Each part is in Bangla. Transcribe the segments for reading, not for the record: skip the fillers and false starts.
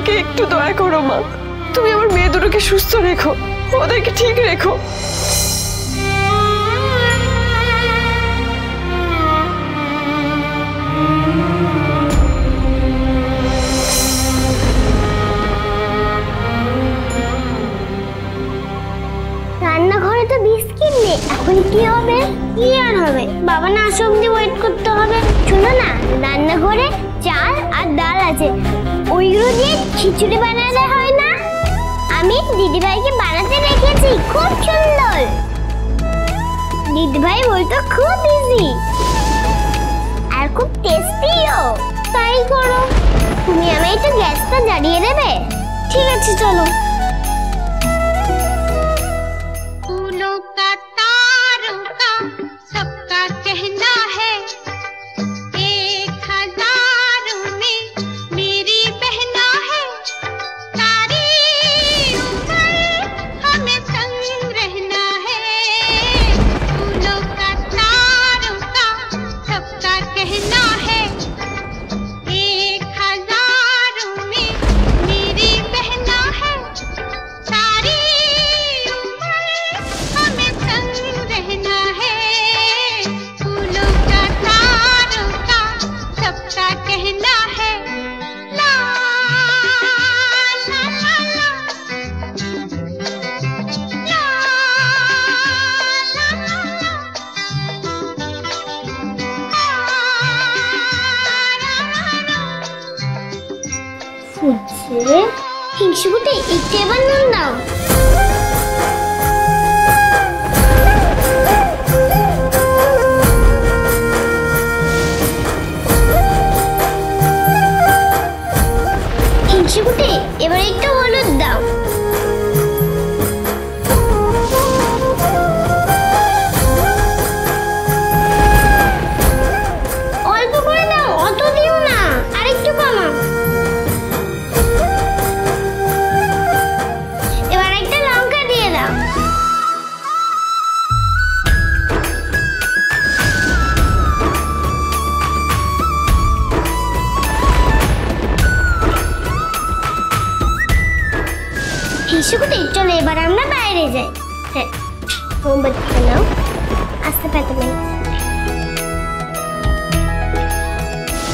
দিকে একটু দয়া করো মা। তুমি আমার মেয়ে দুটোকে সুস্থ রেখো, ওদেরকে ঠিক রেখো। রান্নাঘরে তো বিস্কিট নেই, এখন কি হবে? কি আর হবে, বাবা না আসা অব্দি ওয়েট করতে হবে। শোনো না, রান্নাঘরে চাল আর ডাল আছে, ওইগুলো দিয়ে খিচুড়ি বানালে হয় না? আমি দিদিভাইকে বানাতে রেখেছি, খুব সুন্দর। দিদিভাই বলতো খুব ইজি আর খুব টেস্টিও। তাই করো। তুমি আমায় একটু গ্যাসটা জ্বালিয়ে দেবে? ঠিক আছে, চলো। হিংসুকুটি একটু এবার নুন দাও। হিংসুকুটি এবার একটু হলুদ দাও। অল্প করে দাও, অত দিও না, আর একটু কমাও। হিংসুকুটি চলো এবার আমরা বাইরে যাই। হ্যাঁ, মোমবাতি নাও, আস্তে পাতে নেই।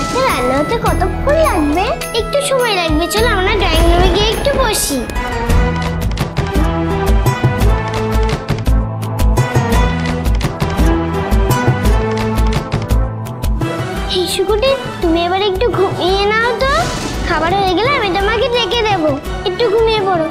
আচ্ছা, রান্না হতে কতক্ষণ লাগবে? একটু সময় লাগবে, চলো আমরা ড্রয়িং রুমে গিয়ে একটু বসি। হিংসুকুটি তুমি এবার একটু ঘুমিয়ে নাও তো, খাবার হয়ে গেলে আমি তোমাকে ডেকে দেবো, একটু ঘুমিয়ে পড়ো।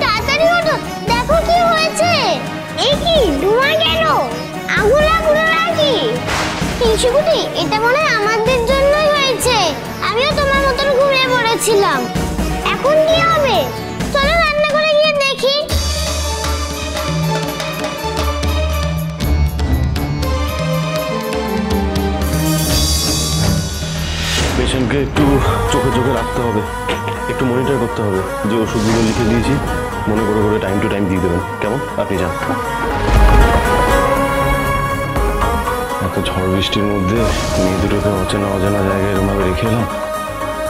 তাড়াতাড়ি ওঠো, দেখো কি হয়েছে। এ কি ধোঁয়া কেন? আগুন লাগুলো নাকি? হিংসুকুটি এটা মনে হয় আমাদের জন্যই হয়েছে। আমিও তোমার মতন ঘুমিয়ে পড়েছিলাম। এখন কি হবে? চলো রান্না করে গিয়ে দেখি। পেশেন্টকে একটু চোখে চোখে রাখতে হবে, একটু মনিটর করতে হবে। যে ওষুধগুলো লিখে দিয়েছি মনে করে করে টাইম টু টাইম দিয়ে দেবেন, কেমন? আপনি যান। এত ঝড় বৃষ্টির মধ্যে মেয়ে দুটোকে অচেনা অজানা জায়গায় এরমভাবে রেখে এলাম,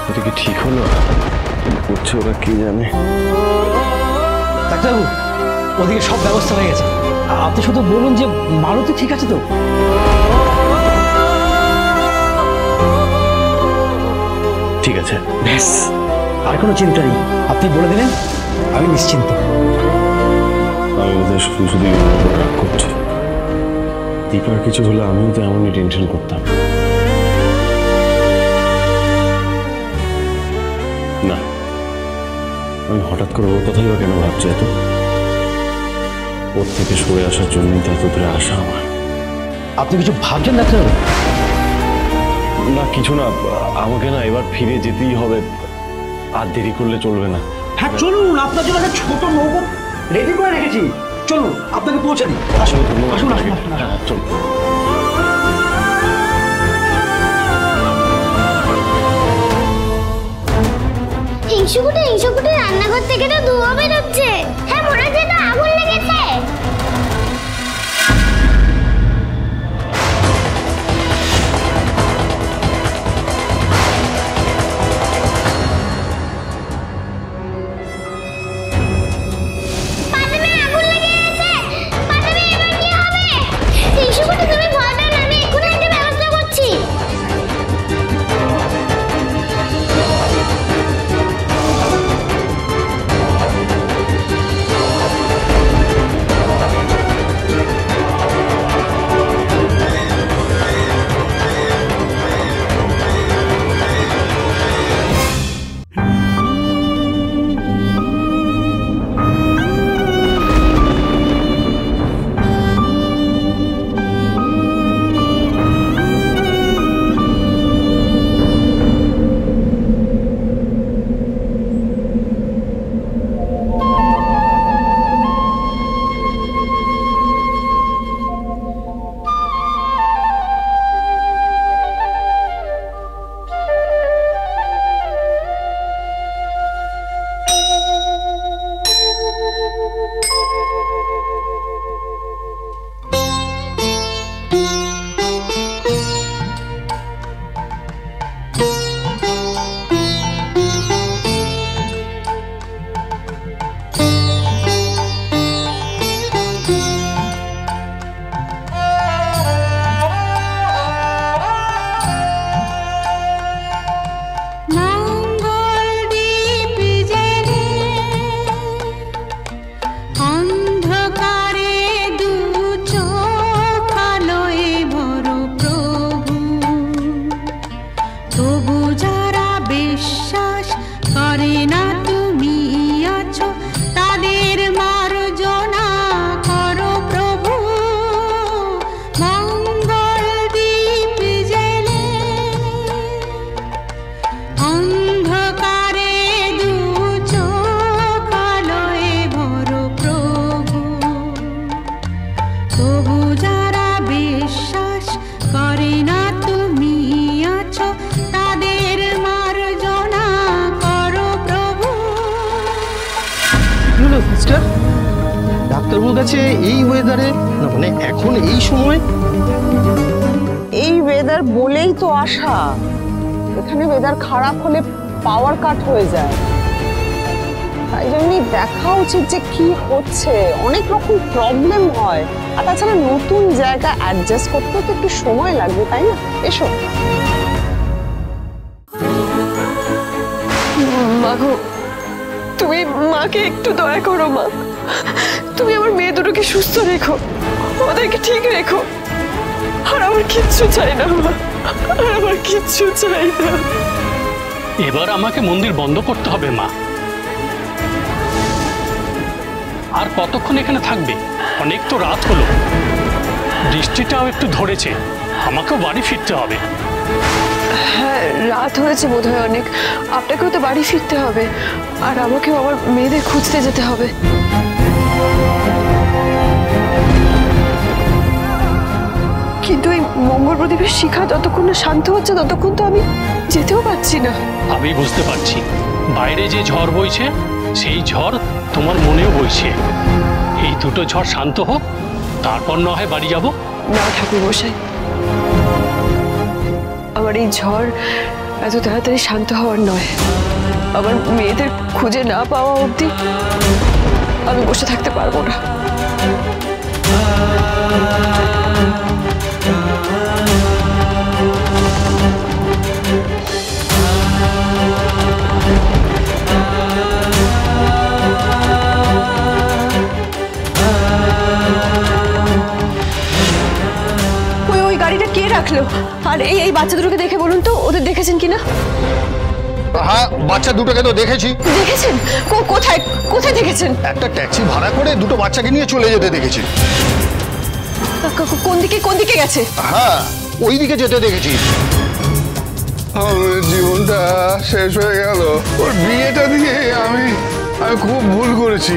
এটা কি ঠিক হলো? করছে ওরা কে জানে। ডাক্তারবাবু, ওদিকে সব ব্যবস্থা হয়ে গেছে, আপনি শুধু বলুন যে মারুতি ঠিক আছে তো? ঠিক আছে, ব্যাস, আর কোনো চিন্তা নেই। আপনি বলে দিলেন, আমি নিশ্চিন্ত। আমি বোধহয় শুধু শুধু রাগ করছি। দীপার কিছু হলে আমিও তো এমনই টেনশন করতাম। না, আমি হঠাৎ করে ওর কথাই বা কেন ভাবছি এত? ওর থেকে সরে আসার জন্যই তো এত দূরে আসা আমার। আপনি কিছু ভাবছেন ডাক্তার? না কিছু না, আমাকে না এবার ফিরে যেতেই হবে, আর দেরি করলে চলবে না। হ্যাঁ চলুন, আপনার জন্য একটা ছোট নৌকো রেডি করে রেখেছি, চলুন আপনাকে পৌঁছে দিই। আসুন আসুন আসুন আসুন। হ্যাঁ চল। হিংসুকুটে রান্নাঘর থেকে তো ধোঁয়া বেরোচ্ছে। হ্যাঁ মনে হচ্ছে তো আগুন লেগেছে। তুমি ভয় পেও না, আমি এক্ষুনি একটা ব্যবস্থা করছি। ডাক্তারবাবুর কাছে এই ওয়েদারে, না মানে এখন এই সময়? এই ওয়েদার বলেই তো আসা। এখানে ওয়েদার খারাপ হলে পাওয়ার কাট হয়ে যায়, তাই জন্যই দেখা উচিত যে কি হচ্ছে। অনেক রকম প্রবলেম হয়, আর তাছাড়া নতুন জায়গা অ্যাডজাস্ট করতে তো একটু সময় লাগবে, তাই না? এসো। মাগো, তুমি মাকে একটু দয়া করো মা। তুমি আমার মেয়ে দুটোকে সুস্থ রেখো, ওদেরকে ঠিক রেখো। আর আমার কিচ্ছু চাই না মা, আর আমার কিচ্ছু চাই না। এবার আমাকে মন্দির বন্ধ করতে হবে মা। আর কতক্ষণ এখানে থাকবে? অনেক তো রাত হলো, বৃষ্টিটাও একটু ধরেছে, আমাকেও বাড়ি ফিরতে হবে। হ্যাঁ রাত হয়েছে বোধহয় অনেক, আপনাকেও তো বাড়ি ফিরতে হবে, আর আমাকেও আমার মেয়েদের খুঁজতে যেতে হবে। কিন্তু এই মঙ্গল প্রদীপের শিখা যতক্ষণ না শান্ত হচ্ছে ততক্ষণ তো আমি যেতেও পারছি না। আমি বুঝতে পারছি, বাইরে যে ঝড় বইছে সেই ঝড় তোমার মনেও বইছে। এই দুটো ঝড় শান্ত হোক, তারপর না হয় বাড়ি যাব। না ঠাকুর মশাই, আমার এই ঝড় এত তাড়াতাড়ি শান্ত হওয়ার নয়। আমার মেয়েদের খুঁজে না পাওয়া অবধি আমি বসে থাকতে পারবো না। ওই গাড়িটা কে রাখলো? আর এই বাচ্চা দুটোকে দেখে বলুন তো ওদের দেখেছেন কিনা? হ্যাঁ, বাচ্চা দুটোকে তো দেখেছি। দেখেছেন? কোথায় কোথায় দেখেছেন? একটা ট্যাক্সি ভাড়া করে দুটো বাচ্চাকে নিয়ে চলে যেতে দেখেছি। কোন দিকে গেছে? হ্যাঁ, ওই দিকে যেতে দেখেছি। আমার জীবনটা শেষ হয়ে গেল। ওর বিয়েটা দিয়ে আমি খুব ভুল করেছি।